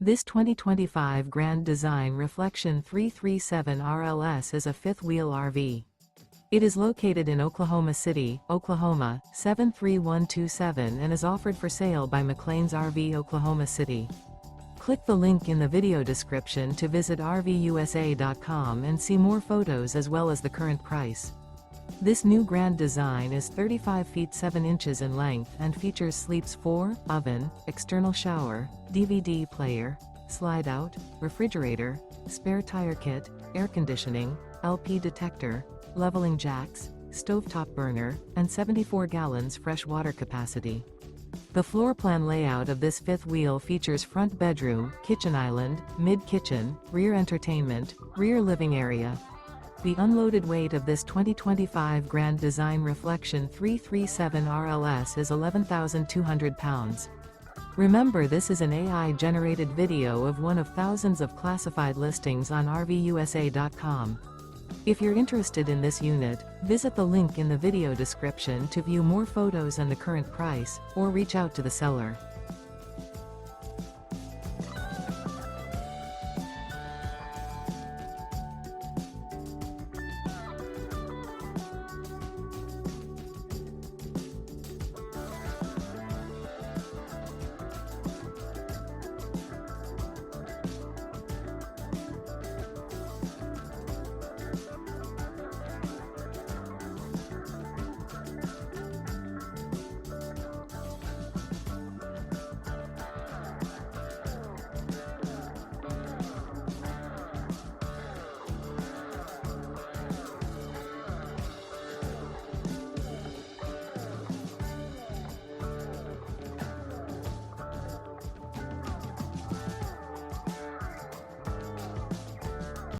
This 2025 Grand Design Reflection 337 RLS is a fifth-wheel RV. It is located in Oklahoma City, Oklahoma, 73127 and is offered for sale by McClain's RV Oklahoma City. Click the link in the video description to visit RVUSA.com and see more photos as well as the current price. This new Grand Design is 35 feet 7 inches in length and features sleeps 4, oven, external shower, DVD player, slide-out, refrigerator, spare tire kit, air conditioning, LP detector, leveling jacks, stovetop burner, and 74 gallons fresh water capacity. The floor plan layout of this fifth wheel features front bedroom, kitchen island, mid-kitchen, rear entertainment, rear living area. The unloaded weight of this 2025 Grand Design Reflection 337 RLS is 11,200 pounds. Remember, this is an AI-generated video of one of thousands of classified listings on RVUSA.com. If you're interested in this unit, visit the link in the video description to view more photos and the current price, or reach out to the seller.